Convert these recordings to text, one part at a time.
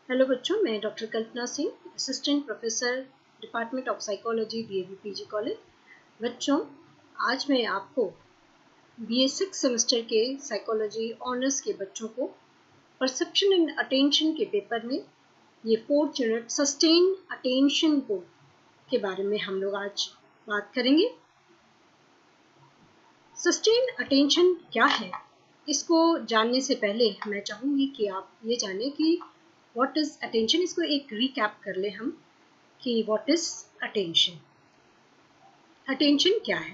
Hello बच्चों, मैं doctor Kalpana Singh, assistant professor, department of psychology, DAV PG college. बच्चों, आज मैं आपको बीए 6 सेमेस्टर के साइकोलॉजी ऑनर्स के बच्चों को परसेप्शन एंड अटेंशन के पेपर में ये 4 यूनिट सस्टेन अटेंशन को के बारे में हम लोग आज बात करेंगे। सस्टेन अटेंशन क्या है, इसको जानने से पहले मैं चाहूँगी कि आप ये जानें कि व्हाट इज अटेंशन। इसको एक रिकैप कर ले हम कि व्हाट इज अटेंशन। अटेंशन क्या है?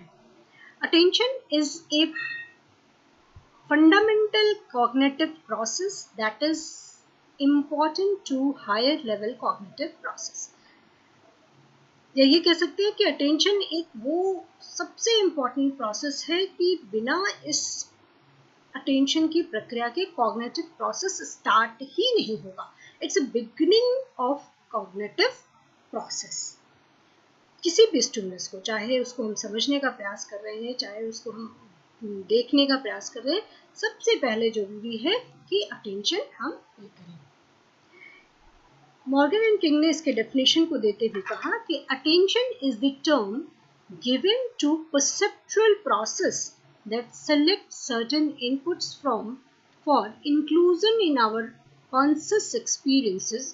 Attention is a fundamental cognitive process that is important to higher level cognitive process. या ये कह सकते हैं कि अटेंशन एक वो सबसे इम्पॉर्टेंट प्रोसेस है कि बिना इस अटेंशन की प्रक्रिया के कॉग्निटिव प्रोसेस स्टार्ट ही नहीं होगा। It's a beginning of cognitive process. किसी भी स्टिमुलस को, चाहे उसको हम समझने का प्रयास कर रहे हैं, चाहे उसको हम देखने का प्रयास कर रहे हैं, सबसे पहले जरूरी है कि अटेंशन हम ये करें। मॉर्गन एंड किंग ने इसके डेफिनेशन को देते हुए कहा कि attention is the term given to perceptual process that select certain inputs for inclusion in our conscious experiences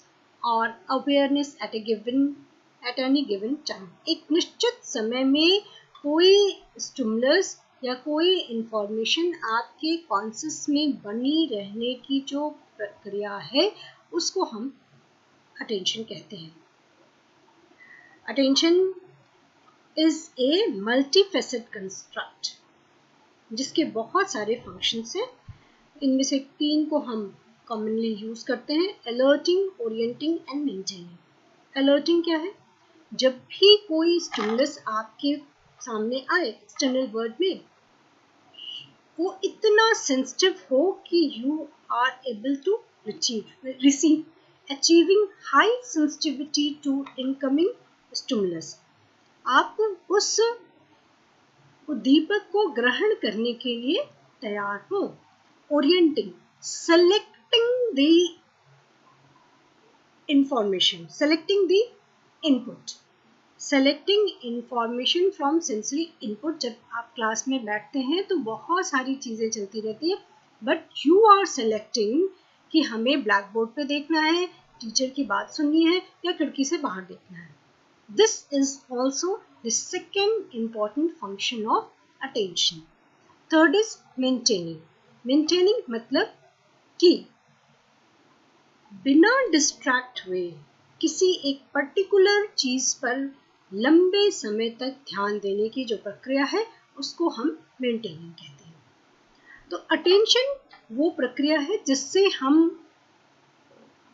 or awareness at any given time। एक निश्चित समय में कोई स्टिमुलस या कोई इंफॉर्मेशन आपके कॉन्शियस में बनी रहने की जो प्रक्रिया है उसको हम अटेंशन कहते हैं। अटेंशन इज ए मल्टीफेसेट कंस्ट्रक्ट जिसके बहुत सारे फंक्शंस हैं। इनमें से 3 को हम कॉमनली यूज करते हैं: alerting, orienting and maintaining. Alerting क्या है? जब भी कोई स्टिमुलस आपके सामने आए एक्सटर्नल वर्ल्ड में, वो इतना सेंसिटिव हो कि you are able to receive achieving high sensitivity to incoming stimulus. आप उस उद्दीपक को ग्रहण करने के लिए तैयार हो। Orienting, selecting the information, selecting the input, selecting information from sensory input. जब आप क्लास में बैठते हैं तो बहुत सारी चीजें चलती रहती है, बट यू आर सेलेक्टिंग कि हमें ब्लैक बोर्ड पे देखना है, टीचर की बात सुननी है या खिड़की से बाहर देखना है। This is also the second important function of attention. Third is maintaining. Maintaining मतलब कि बिना डिस्ट्रैक्ट हुए किसी एक पर्टिकुलर चीज पर लंबे समय तक ध्यान देने की जो प्रक्रिया है उसको हम मेंटेनिंग कहते हैं। तो अटेंशन वो प्रक्रिया है जिससे हम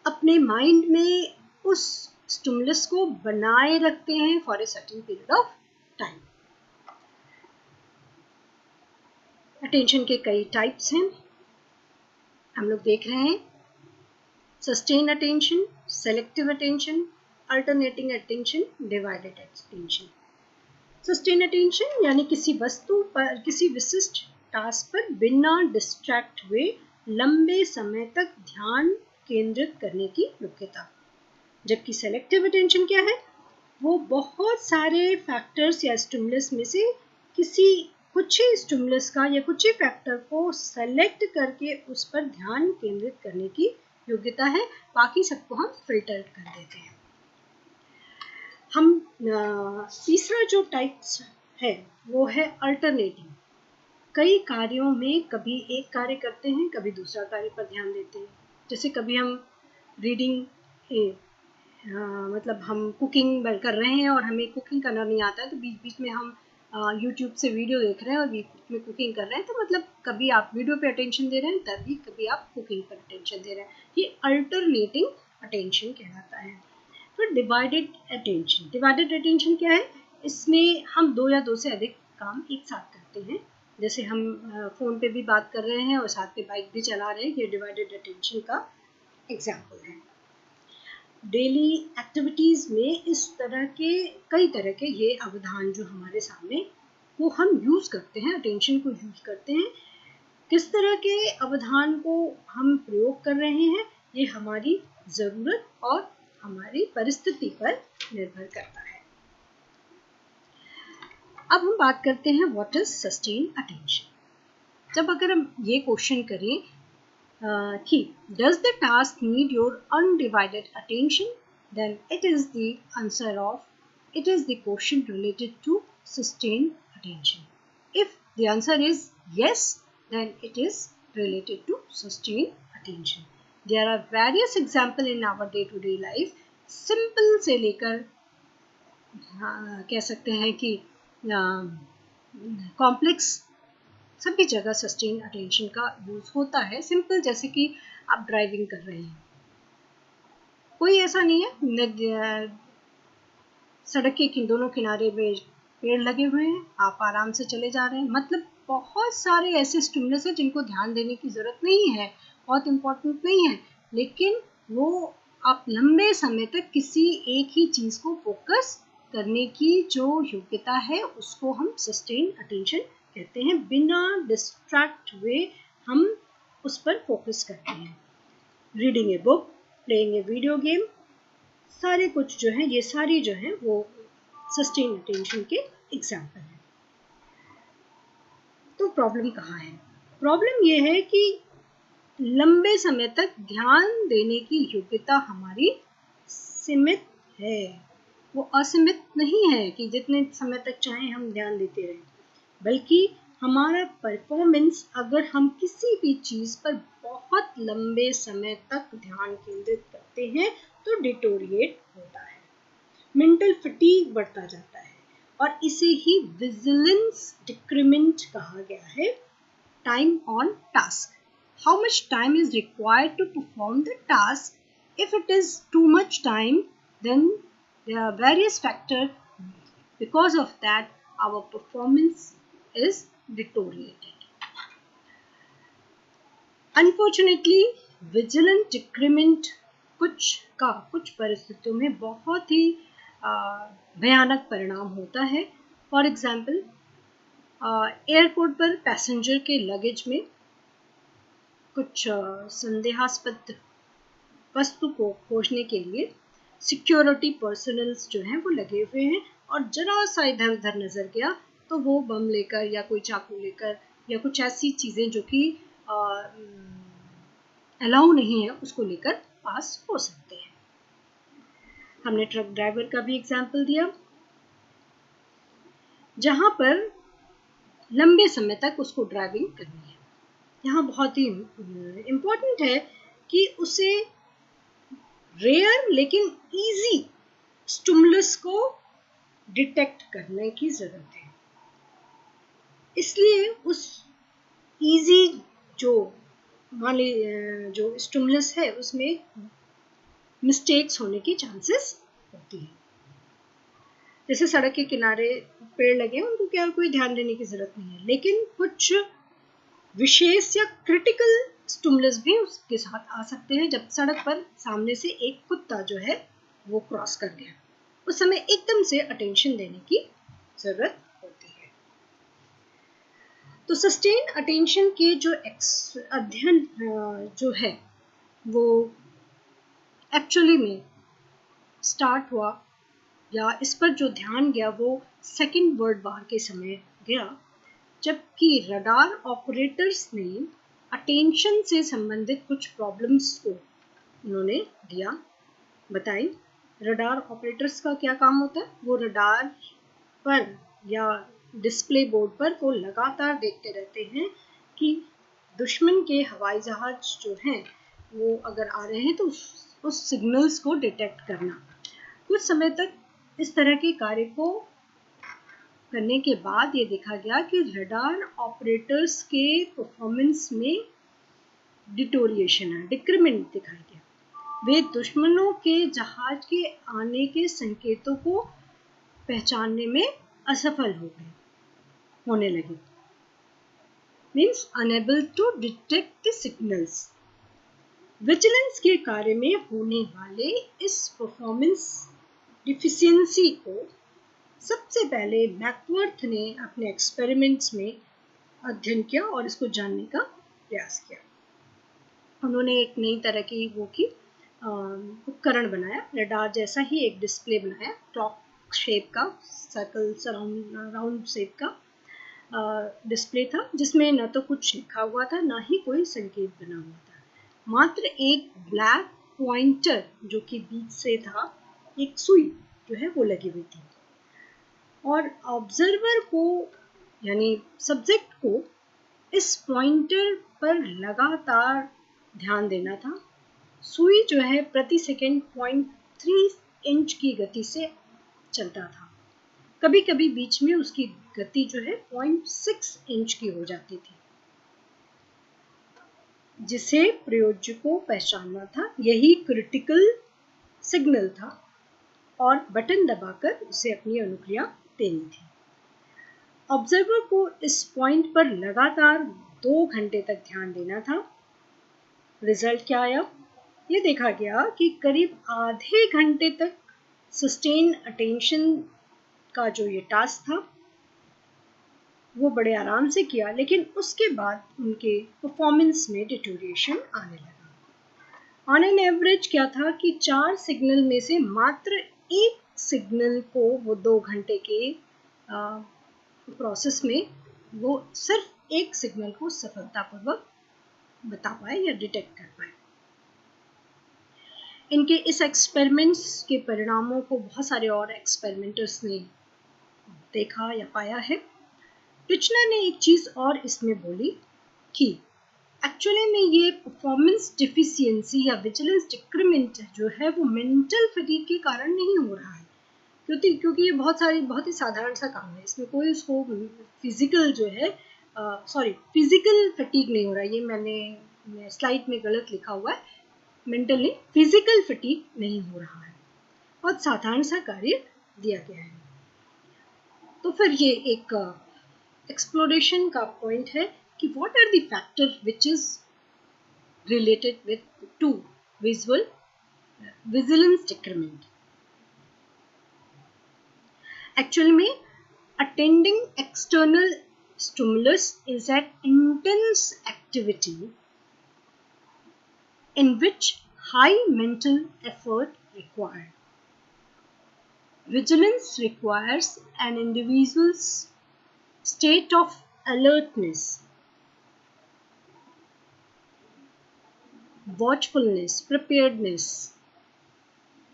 अपने माइंड में उस स्टिमुलस को बनाए रखते हैं for a certain period of time. Attention के कई टाइप्स हैं, हम लोग देख रहे हैं: sustain attention, selective attention, alternating attention, divided attention. Sustain attention यानी किसी वस्तु पर, किसी विशिष्ट टास्क पर बिना डिस्ट्रैक्ट हुए लंबे समय तक ध्यान केंद्रित करने की योग्यता। जबकि सेलेक्टिव अटेंशन क्या है? वो बहुत सारे फैक्टर्स या स्टिमुलस में से कुछ ही स्टिमुलस का या कुछ ही फैक्टर को सेलेक्ट करके उस पर ध्यान केंद्रित करने की योग्यता है, बाकी सबको हम फिल्टर कर देते हैं। हम तीसरा जो टाइप्स है वो है अल्टरनेटिंग। कई कार्यों में कभी एक कार्य करते हैं, कभी दूसरा कार्य पर ध्यान देते हैं। जैसे कभी हम रीडिंग मतलब हम कुकिंग कर रहे हैं और हमें कुकिंग करना नहीं आता है, तो बीच बीच में हम यूट्यूब से वीडियो देख रहे हैं और बीच में कुकिंग कर रहे हैं, तो मतलब कभी आप वीडियो पे अटेंशन दे रहे हैं, तभी कभी आप कुकिंग पर अटेंशन दे रहे हैं। ये अल्टरनेटिंग अटेंशन कहलाता है। फिर डिवाइडेड अटेंशन। डिवाइडेड अटेंशन क्या है? इसमें हम 2 या 2 से अधिक काम एक साथ करते हैं। जैसे हम फ़ोन पे भी बात कर रहे हैं और साथ पे बाइक भी चला रहे हैं, ये डिवाइडेड अटेंशन का एग्जाम्पल है। डेली एक्टिविटीज़ में इस तरह के कई तरह के ये अवधान जो हमारे सामने वो हम यूज़ करते हैं, अटेंशन को यूज़ करते हैं। किस तरह के अवधान को हम प्रयोग कर रहे हैं ये हमारी ज़रूरत और हमारी परिस्थिति पर निर्भर करता है। अब हम बात करते हैं व्हाट इज सस्टेन अटेंशन। जब अगर हम ये क्वेश्चन करें कि does the task need your undivided attention, then it is the answer of it is the question related to sustained attention. If the answer is yes, then it is related to sustained attention. There are various examples in our day-to-day life. Simple से लेकर कह सकते हैं कि complex सभी जगह sustain attention का use होता है। सिंपल जैसे कि आप ड्राइविंग कर रहे हैं, कोई ऐसा नहीं है सड़क के दोनों किनारे में पेड़ लगे हुए हैं, आप आराम से चले जा रहे हैं, मतलब बहुत सारे ऐसे स्टिमुलस हैं जिनको ध्यान देने की ज़रूरत नहीं है, बहुत इम्पोर्टेंट नहीं है, लेकिन वो आप लंबे समय तक किसी एक ही चीज़ को फोकस करने की जो योग्यता है उसको हम सस्टेन अटेंशन कहते हैं। बिना डिस्ट्रैक्ट हुए हम उस पर फोकस करते हैं। Reading a book, playing a video game, सारे कुछ जो है, ये सारी जो है वो सस्टेन अटेंशन के एग्जाम्पल हैं। तो प्रॉब्लम कहाँ है? प्रॉब्लम ये है कि लंबे समय तक ध्यान देने की योग्यता हमारी सीमित है, वो असीमित नहीं है कि जितने समय तक चाहे हम ध्यान देते रहें, बल्कि हमारा परफॉर्मेंस अगर हम किसी भी चीज़ पर बहुत लंबे समय तक ध्यान केंद्रित करते हैं तो डिटोरिएट होता है, मेंटल फटीग बढ़ता जाता है, और इसे ही विजिलेंस डिक्रीमेंट कहा गया है। Time on task, how much time is required to perform the task. If it is too much time, then there are various factors. Because of that, our performance is deteriorated. Unfortunately, vigilant decrement कुछ परिस्थितियों में बहुत ही भयानक परिणाम होता है। For example, airport पर passenger के लगेज में कुछ संदेहास्पद वस्तु को खोजने के लिए सिक्योरिटी पर्सनल्स जो हैं वो लगे हुए हैं, और जरा सा इधर उधर नजर गया तो वो बम लेकर या कोई चाकू लेकर या कुछ ऐसी चीजें जो कि अलाउ नहीं है उसको लेकर पास हो सकते हैं। हमने ट्रक ड्राइवर का भी एग्जाम्पल दिया, जहां पर लंबे समय तक उसको ड्राइविंग करनी है। यहाँ बहुत ही इम्पोर्टेंट है कि उसे रेयर लेकिन इजी स्टिमुलस को डिटेक्ट करने की जरूरत है। इसलिए उस इजी जो स्टिमुलस है उसमें मिस्टेक्स होने की चांसेस होती है। जैसे सड़क के किनारे पेड़ लगे, उनको क्या कोई ध्यान देने की जरूरत नहीं है, लेकिन कुछ विशेष या क्रिटिकल स्टिमुलस भी उसके साथ आ सकते हैं। जब सड़क पर सामने से एक कुत्ता जो है वो क्रॉस कर गया, उस समय एकदम से अटेंशन देने की जरूरत होती है। तो सस्टेन अटेंशन के जो अध्ययन जो है वो एक्चुअली में स्टार्ट हुआ, या इस पर जो ध्यान गया वो सेकेंड वर्ल्ड वॉर के समय गया, जबकि रडार ऑपरेटर्स ने अटेंशन से संबंधित कुछ प्रॉब्लम्स को उन्होंने बताई। रडार ऑपरेटर्स का क्या काम होता है? वो रडार पर या डिस्प्ले बोर्ड पर को लगातार देखते रहते हैं कि दुश्मन के हवाई जहाज जो हैं वो अगर आ रहे हैं तो उस सिग्नल्स को डिटेक्ट करना। कुछ समय तक इस तरह के कार्य को करने के बाद ये देखा गया कि रडार ऑपरेटर्स के परफॉर्मेंस में डिटोरिएशन है, डिक्रीमेंट दिखाई दिया। वे दुश्मनों के जहाज के आने के संकेतों को पहचानने में असफल होने लगे, means unable to detect the signals. Vigilance के कार्य में होने वाले इस परफॉर्मेंस डिफिशियंसी को सबसे पहले मैकवर्थ ने अपने एक्सपेरिमेंट्स में अध्ययन किया और इसको जानने का प्रयास किया। उन्होंने एक नई तरह की उपकरण बनाया, रडार जैसा ही एक डिस्प्ले बनाया, क्लॉक शेप का, सर्कल राउंड शेप का डिस्प्ले था, जिसमें न तो कुछ लिखा हुआ था ना ही कोई संकेत बना हुआ था, मात्र एक ब्लैक पॉइंटर जो कि बीच से था, एक सुई जो है वो लगी हुई थी, और ऑब्जर्वर को यानी सब्जेक्ट को इस पॉइंटर पर लगातार ध्यान देना था। सुई जो है प्रति सेकंड 0.3 इंच की गति से चलता था, कभी कभी बीच में उसकी गति जो है 0.6 इंच की हो जाती थी, जिसे प्रयोज्य को पहचानना था, यही क्रिटिकल सिग्नल था और बटन दबाकर उसे अपनी अनुक्रिया देनी थी। ऑब्जर्वर को इस पॉइंट पर लगातार 2 घंटे तक ध्यान देना था। रिजल्ट क्या आया? ये देखा गया कि करीब आधे घंटे तक सस्टेन अटेंशन का जो ये टास्क था वो बड़े आराम से किया, लेकिन उसके बाद उनके परफॉर्मेंस में डिटोरिएशन आने लगा। ऑन एन एवरेज क्या था कि 4 सिग्नल में से मात्र एक सिग्नल को वो 2 घंटे के प्रोसेस में वो सिर्फ एक सिग्नल को सफलतापूर्वक बता पाए या डिटेक्ट कर पाए। इनके इस एक्सपेरिमेंट्स के परिणामों को बहुत सारे और एक्सपेरिमेंटर्स ने देखा या पाया है। टिचनर ने एक चीज और इसमें बोली कि एक्चुअली में ये परफॉर्मेंस डिफिशियंसी या विजिलेंस डिक्रीमेंट जो है वो मेंटल फटीग के कारण नहीं हो रहा है, क्योंकि ये बहुत ही साधारण सा काम है, इसमें कोई उसको फिजिकल जो है फिजिकल फटीग नहीं हो रहा है। ये मैंने स्लाइड में गलत लिखा हुआ है, मेंटली फिजिकल फटीग नहीं हो रहा है, बहुत साधारण सा कार्य दिया गया है। तो फिर ये एक एक्सप्लोरेशन का पॉइंट है कि what are the factor which is related with to vigilance decrement. Actual में attending external stimulus is an intense activity in which high mental effort required. Vigilance requires an individual's state of alertness, watchfulness, preparedness,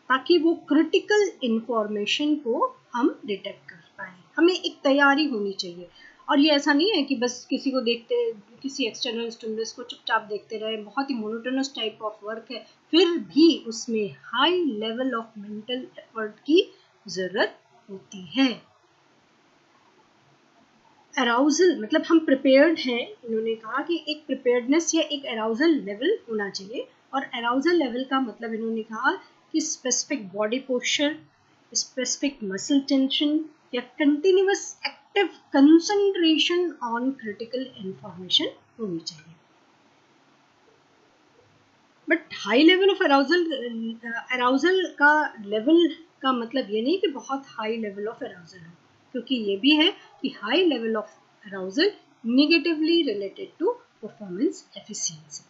ताकि वो critical information को हम detect कर पाए। हमें एक तैयारी होनी चाहिए, और ये ऐसा नहीं है कि बस किसी को देखते, किसी एक्सटर्नल स्टिमुलस को चुपचाप देखते रहे, बहुत ही मोनोटोनस टाइप ऑफ वर्क है, फिर भी उसमें high level of mental effort की जरूरत होती है। अराउजल मतलब हम प्रिपेयर्ड हैं, इन्होंने कहा कि एक प्रिपेयर्डनेस या एक अराउजल लेवल होना चाहिए, और अराउजल लेवल का मतलब इन्होंने कहा कि specific body posture, specific muscle tension या continuous active concentration on critical information होनी चाहिए। But high level of arousal का लेवल का मतलब ये नहीं कि बहुत हाई लेवल ऑफ अराउजल हो, क्योंकि ये भी है कि high level of arousal negatively related to performance efficiency.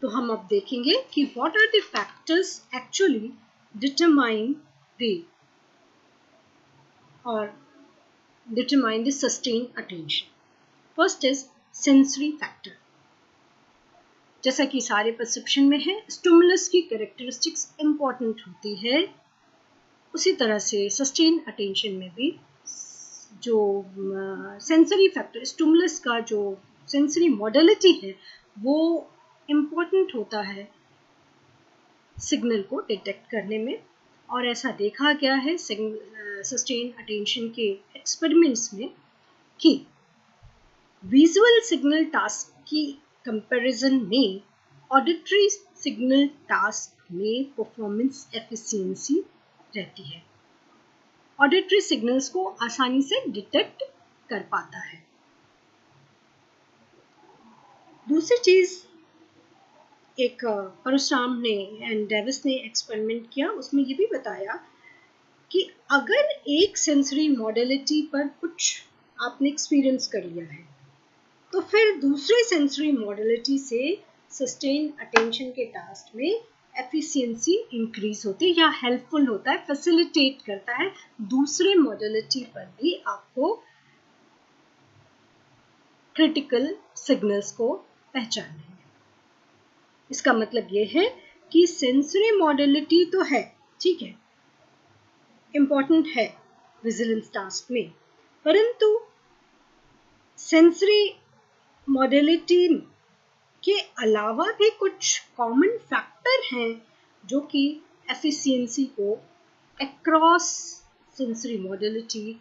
तो हम अब देखेंगे कि what are the factors actually determine the sustain attention. First is sensory factor. जैसा कि सारे परसेप्शन में है, स्टिमुलस की कैरेक्टरिस्टिक्स इंपॉर्टेंट होती है, उसी तरह से सस्टेन अटेंशन में भी जो सेंसरी फैक्टर, स्टिमुलस का जो सेंसरी मॉडलिटी है वो इम्पोर्टेंट होता है सिग्नल को डिटेक्ट करने में। और ऐसा देखा गया है सस्टेन अटेंशन के एक्सपेरिमेंट्स में कि विजुअल सिग्नल टास्क की कंपैरिजन में ऑडिटरी सिग्नल टास्क में परफॉर्मेंस एफिशिएंसी रहती है, ऑडिटरी सिग्नल्स को आसानी से डिटेक्ट कर पाता है। दूसरी चीज, एक परशुराम ने एंड डेविस ने एक्सपेरिमेंट किया, उसमें ये भी बताया कि अगर एक सेंसरी मॉडलिटी पर कुछ आपने एक्सपीरियंस कर लिया है तो फिर दूसरे सेंसरी मॉडलिटी से सस्टेन अटेंशन के टास्क में एफिशिएंसी इंक्रीज होती है या हेल्पफुल होता है, फैसिलिटेट करता है दूसरे मॉडलिटी पर भी आपको क्रिटिकल सिग्नल्स को पहचानने में। इसका मतलब ये है कि सेंसरी मॉडलिटी तो है, ठीक है, इंपॉर्टेंट है विजिलेंस टास्क में, परंतु सेंसरी मॉडलिटी के अलावा भी कुछ कॉमन फैक्टर हैं जो कि एफिशिएंसी को अक्रॉस सेंसरी मॉडलिटी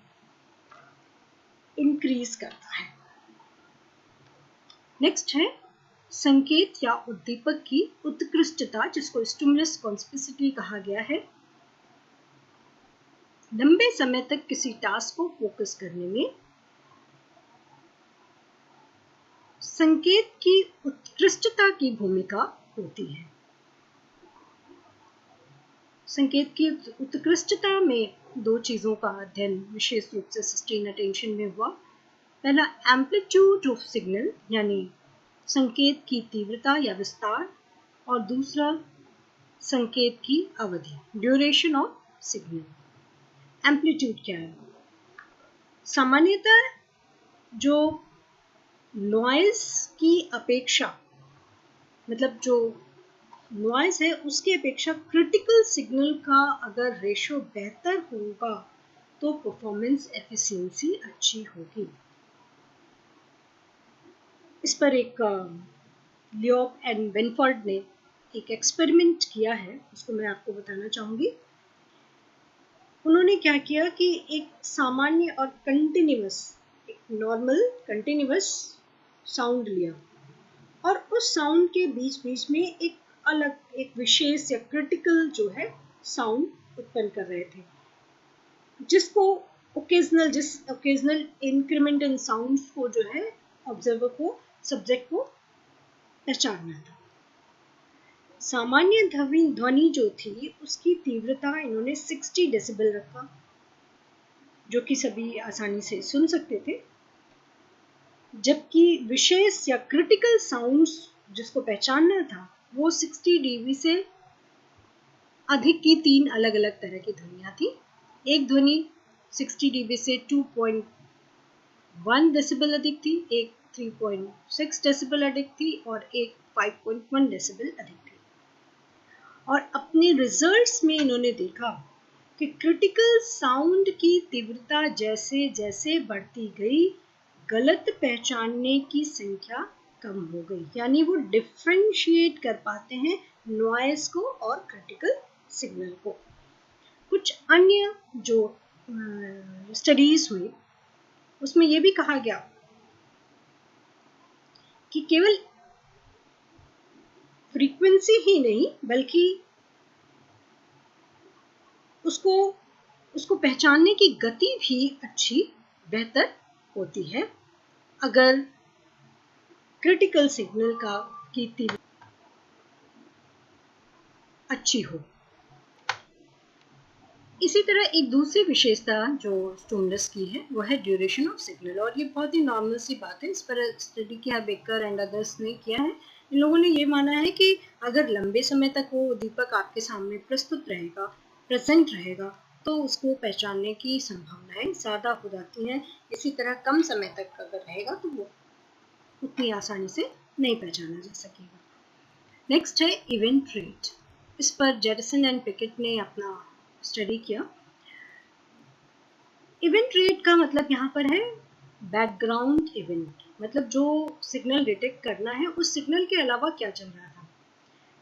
इंक्रीज करता है। नेक्स्ट है संकेत या उद्दीपक की उत्कृष्टता, जिसको स्टिमुलस कॉन्स्पिसिटी कहा गया है। लंबे समय तक किसी टास्क को फोकस करने में संकेत की उत्कृष्टता की भूमिका होती है। संकेत की उत्कृष्टता में दो चीजों का अध्ययन विशेष रूप से सस्टेन अटेंशन में हुआ। पहला एम्पलीट्यूड ऑफ सिग्नल यानी संकेत की तीव्रता या विस्तार, और दूसरा संकेत की अवधि, ड्यूरेशन ऑफ सिग्नल। एम्पलीट्यूड क्या है? सामान्यतः जो नॉइज की अपेक्षा, मतलब जो नॉइज है उसकी अपेक्षा क्रिटिकल सिग्नल का अगर रेशो बेहतर होगा तो परफॉर्मेंस एफिशिएंसी अच्छी होगी। इस पर एक लियोप एंड बेनफोर्ड ने एक एक्सपेरिमेंट किया है, उसको मैं आपको बताना चाहूँगी। उन्होंने क्या किया कि एक सामान्य और कंटिन्यूअस, एक नॉर्मल कंटिन्यूअस साउंड लिया और उस साउंड के बीच बीच में एक अलग, एक विशेष या क्रिटिकल जो है साउंड उत्पन्न कर रहे थे, जिसको ओकेजनल इंक्रीमेंट इन साउंड्स को जो है ऑब्जर्वर को, सब्जेक्ट को पहचानना था। सामान्य ध्वनि जो थी उसकी तीव्रता इन्होंने 60 डेसिबल रखा, जो कि सभी आसानी से सुन सकते थे, जबकि विशेष या क्रिटिकल साउंड्स जिसको पहचानना था वो 60 डीबी से अधिक की 3 अलग अलग तरह की ध्वनियाँ थी। एक ध्वनि 60 डीबी से 2.1 डेसिबल अधिक थी, एक 3.6 डेसिबल अधिक थी और एक 5.1 डेसिबल अधिक थी। और अपने रिजल्ट्स में इन्होंने देखा कि क्रिटिकल साउंड की तीव्रता जैसे जैसे बढ़ती गई, गलत पहचानने की संख्या कम हो गई, यानी वो डिफरेंशिएट कर पाते हैं नॉइज को और क्रिटिकल सिग्नल को। कुछ अन्य जो स्टडीज हुई उसमें ये भी कहा गया कि केवल फ्रीक्वेंसी ही नहीं बल्कि उसको पहचानने की गति भी अच्छी, बेहतर होती है अगर क्रिटिकल सिग्नल की तीव्रता अच्छी हो। इसी तरह एक दूसरी विशेषता जो स्टिमुलस की है वो है ड्यूरेशन ऑफ सिग्नल, और ये बहुत ही नॉर्मल सी बात है। इस पर स्टडी किया बेकर एंड अदर्स ने किया है। इन लोगों ने ये माना है कि अगर लंबे समय तक वो उद्दीपक आपके सामने प्रस्तुत रहेगा, प्रेजेंट रहेगा, तो उसको पहचानने की संभावनाएं ज़्यादा हो जाती हैं। इसी तरह कम समय तक अगर रहेगा तो वो उतनी आसानी से नहीं पहचाना जा सकेगा। नेक्स्ट है इवेंट रेट। इस पर जेडसन एंड पिकेट ने अपना स्टडी किया। इवेंट रेट का मतलब यहाँ पर है बैकग्राउंड इवेंट, मतलब जो सिग्नल डिटेक्ट करना है उस सिग्नल के अलावा क्या चल रहा था।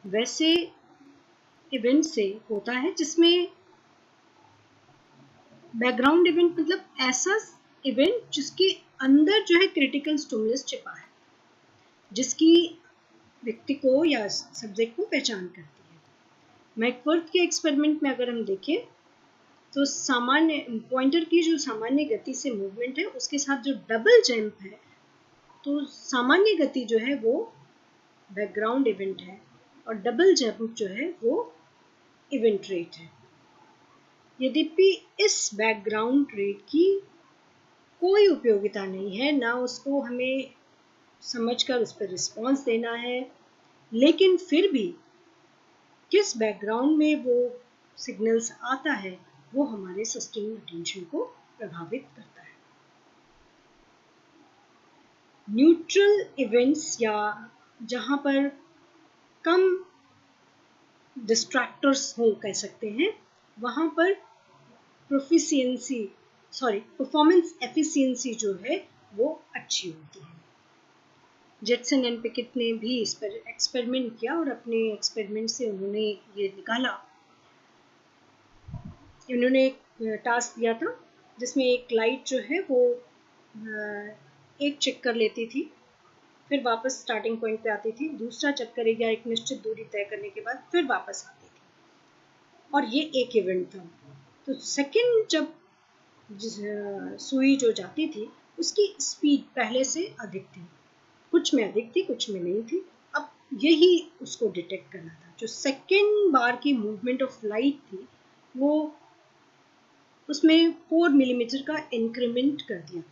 वैसे इवेंट से होता है जिसमें बैकग्राउंड इवेंट मतलब ऐसा इवेंट जिसके अंदर जो है क्रिटिकल स्टिमुलस छिपा है, जिसकी व्यक्ति को या सब्जेक्ट को पहचान करती है। मैकवर्थ के एक्सपेरिमेंट में अगर हम देखें तो सामान्य पॉइंटर की जो सामान्य गति से मूवमेंट है उसके साथ जो डबल जंप है, तो सामान्य गति जो है वो बैकग्राउंड इवेंट है और डबल जंप जो है वो इवेंट रेट है। यद्यपि इस बैकग्राउंड रेट की कोई उपयोगिता नहीं है, ना उसको हमें समझकर उस पर रिस्पॉन्स देना है, लेकिन फिर भी किस बैकग्राउंड में वो सिग्नल्स आता है वो हमारे सस्टेन अटेंशन को प्रभावित करता है। न्यूट्रल इवेंट्स या जहाँ पर कम डिस्ट्रैक्टर्स हो कह सकते हैं, वहाँ पर परफॉर्मेंस एफिशिएंसी जो है वो अच्छी होती है। जेटसन एंड पिकेट ने भी इस पर एक्सपेरिमेंट किया और अपने एक्सपेरिमेंट से उन्होंने ये निकाला। उन्होंने एक टास्क दिया था जिसमें एक लाइट जो है वो एक चक्कर लेती थी, फिर वापस स्टार्टिंग पॉइंट पे आती थी, दूसरा चक्कर या एक निश्चित दूरी तय करने के बाद फिर वापस आती थी, और ये एक इवेंट था। तो सेकंड जब सुई जो जाती थी उसकी स्पीड पहले से अधिक थी, कुछ में अधिक थी कुछ में नहीं थी। अब यही उसको डिटेक्ट करना था। जो सेकंड बार की मूवमेंट ऑफ लाइट थी वो उसमें 4 मिलीमीटर का इंक्रीमेंट कर दिया,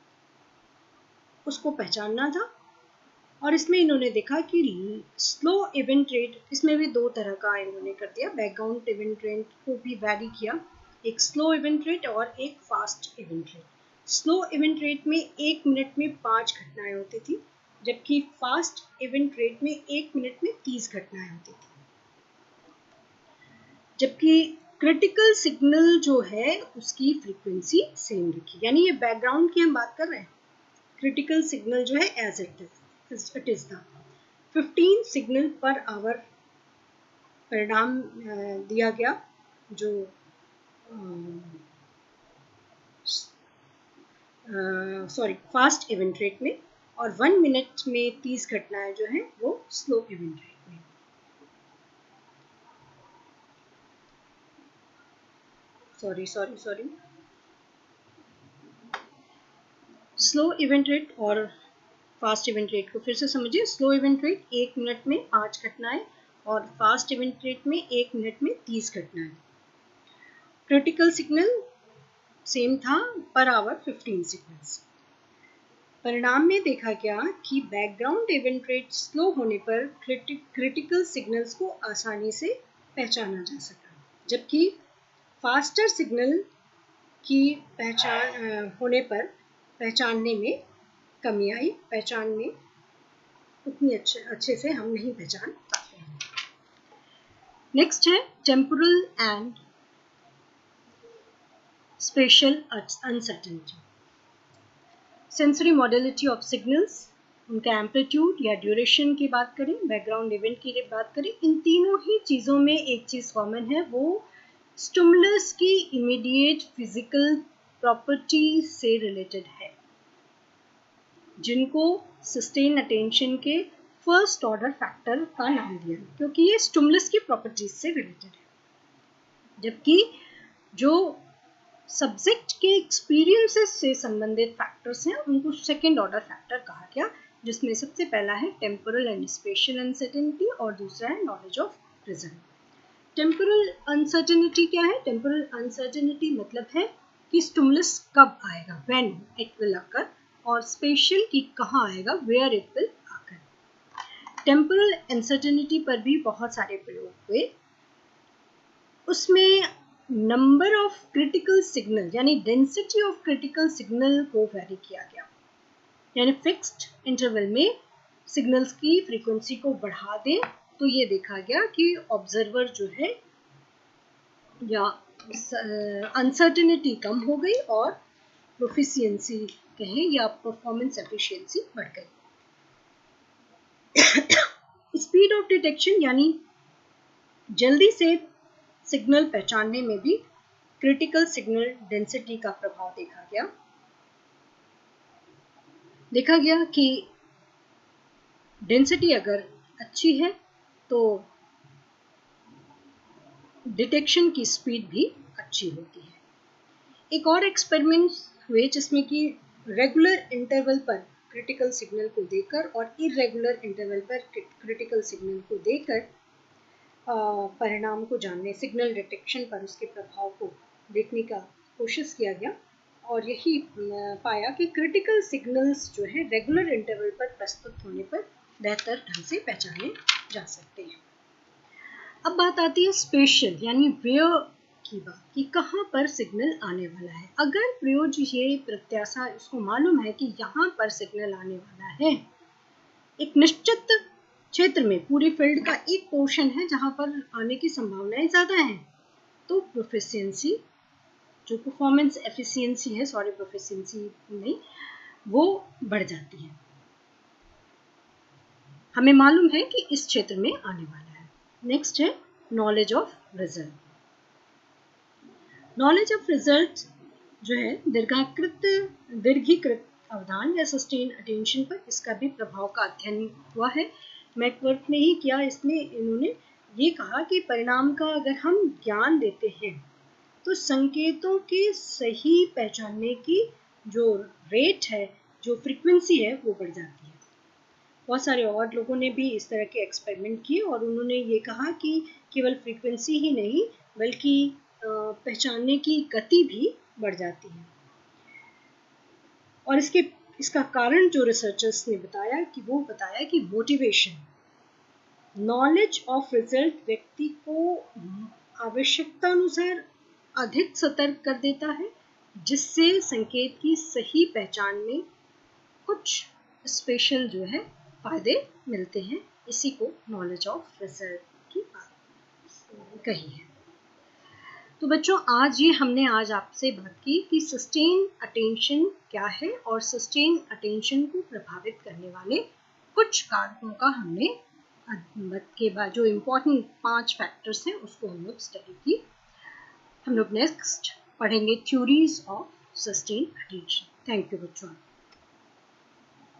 उसको पहचानना था। और इसमें इन्होंने देखा कि स्लो इवेंट रेट, इसमें भी दो तरह का इन्होंने कर दिया, बैकग्राउंड इवेंट रेट को भी वैरी किया, एक स्लो इवेंट रेट और एक fast event rate. Slow event rate में 1 मिनट में 5 घटनाएं होती थी, जबकि फास्ट इवेंट रेट में 1 मिनट में 30 घटनाएं होती थी। जबकि क्रिटिकल सिग्नल जो है उसकी फ्रीक्वेंसी सेम रखी, यानी ये बैकग्राउंड की हम बात कर रहे हैं। क्रिटिकल सिग्नल जो है एज इट इज था 15 सिग्नल पर आवर परिणाम दिया गया, जो फास्ट इवेंट रेट में, और 1 मिनट में 30 घटनाएं जो है वो स्लो इवेंट रेट में। सॉरी स्लो इवेंट रेट और फास्ट इवेंट रेट को फिर से समझिए। स्लो इवेंट रेट 1 मिनट में 5 घटनाएं और फास्ट इवेंट रेट में 1 मिनट में 30 घटनाएं। क्रिटिकल सिग्नल सेम था, पर आवर 15 सिग्नल्स। परिणाम में देखा गया कि बैकग्राउंड इवेंट रेट स्लो होने पर क्रिटिकल सिग्नल्स को आसानी से पहचाना जा सका, जबकि फास्टर सिग्नल की पहचान होने पर पहचानने में कमी आई, पहचान में उतनी अच्छे से हम नहीं पहचान पाते हैं। नेक्स्ट है temporal and special uncertainty. Sensory modality of signals, उनका एम्पलीट्यूड या ड्यूरेशन की बात करें, बैकग्राउंड इवेंट की बात करें, इन तीनों ही चीज़ों में एक चीज़ कॉमन है, वो स्टिमुलस की इमीडिएट फिजिकल प्रॉपर्टी से रिलेटेड है, जिनको सस्टेन अटेंशन के फर्स्ट ऑर्डर फैक्टर का नाम दिया, क्योंकि ये स्टिमुलस की प्रॉपर्टीज से रिलेटेड है। जबकि जो सब्जेक्ट के एक्सपीरियंसेस से संबंधित फैक्टर्स हैं उनको सेकेंड ऑर्डर फैक्टर कहा गया, जिसमें सबसे पहला है टेम्पोरल एंड स्पेशल अनसर्टेनिटी और दूसरा है knowledge of present. Temporal uncertainty क्या है? टेम्पोरल अनसर्टेनिटी मतलब है कि स्टिमुलस कब आएगा, व्हेन इट विल अकर, और स्पेशल की कहाँ आएगा, where it will occur. Temporal uncertainty पर भी बहुत सारे प्रयोग हुए, उसमें नंबर ऑफ क्रिटिकल सिग्नल यानी डेंसिटी ऑफ क्रिटिकल सिग्नल को वैरी किया गया, यानी फिक्स्ड इंटरवल में सिग्नल्स की फ्रीक्वेंसी को बढ़ा दें तो ये देखा गया कि ऑब्जर्वर जो है या अनसर्टेनिटी कम हो गई और प्रोफिशिएंसी कहें या परफॉर्मेंस एफिशिएंसी बढ़ गई। स्पीड ऑफ डिटेक्शन यानी जल्दी से सिग्नल पहचानने में भी क्रिटिकल सिग्नल डेंसिटी का प्रभाव देखा गया। देखा गया कि डेंसिटी अगर अच्छी है तो डिटेक्शन की स्पीड भी अच्छी होती है। एक और एक्सपेरिमेंट हुए जिसमें कि रेगुलर इंटरवल पर क्रिटिकल सिग्नल को देकर और इरेगुलर इंटरवल पर क्रिटिकल सिग्नल को देकर परिणाम को जानने, सिग्नल डिटेक्शन पर उसके प्रभाव को देखने का कोशिश किया गया। और यही पाया कि क्रिटिकल सिग्नल्स जो है रेगुलर इंटरवल पर प्रस्तुत होने पर बेहतर ढंग से पहचाने जा सकते हैं। अब बात आती है स्पेशल यानी वेयर की बात कि कहाँ पर सिग्नल आने वाला है। अगर प्रयोज्य ये प्रत्याशा इसको मालूम है कि यहाँ पर सिग्नल आने वाला है, एक निश्चित क्षेत्र में पूरी फील्ड का एक पोर्शन है जहाँ पर आने की संभावनाएं ज़्यादा हैं, तो प्रोफिशिएंसी जो परफॉर्मेंस एफिशिएंसी है, प्रोफिशिएंसी नहीं, वो बढ़ जाती है। हमें मालूम है कि इस क्षेत्र में आने वाला है। नेक्स्ट है knowledge of result. Knowledge of result जो है दीर्घीकृत अवधान या सस्टेन अटेंशन पर इसका भी प्रभाव का अध्ययन हुआ है। मैकवर्थ ने ही किया। इसमें इन्होंने ये कहा कि परिणाम का अगर हम ज्ञान देते हैं तो संकेतों के सही पहचानने की जो रेट है, जो फ्रीक्वेंसी है, वो बढ़ जाती है। बहुत सारे और लोगों ने भी इस तरह के एक्सपेरिमेंट किए और उन्होंने ये कहा कि केवल फ्रीक्वेंसी ही नहीं बल्कि पहचानने की गति भी बढ़ जाती है। और इसका कारण जो रिसर्चर्स ने बताया कि मोटिवेशन, नॉलेज ऑफ रिजल्ट व्यक्ति को आवश्यकता अनुसार अधिक सतर्क कर देता है, जिससे संकेत की सही पहचान में कुछ स्पेशल जो है फायदे मिलते हैं। इसी को नॉलेज ऑफ रिजल्ट की बात कही है। तो बच्चों, हमने आज आपसे बात की कि सस्टेन अटेंशन क्या है और सस्टेन अटेंशन को प्रभावित करने वाले कुछ कारकों का हमने के बाद जो इम्पोर्टेंट 5 फैक्टर्स हैं उसको हम लोग स्टडी की। हम लोग नेक्स्ट पढ़ेंगे theories of sustain attention. Thank you बच्चों।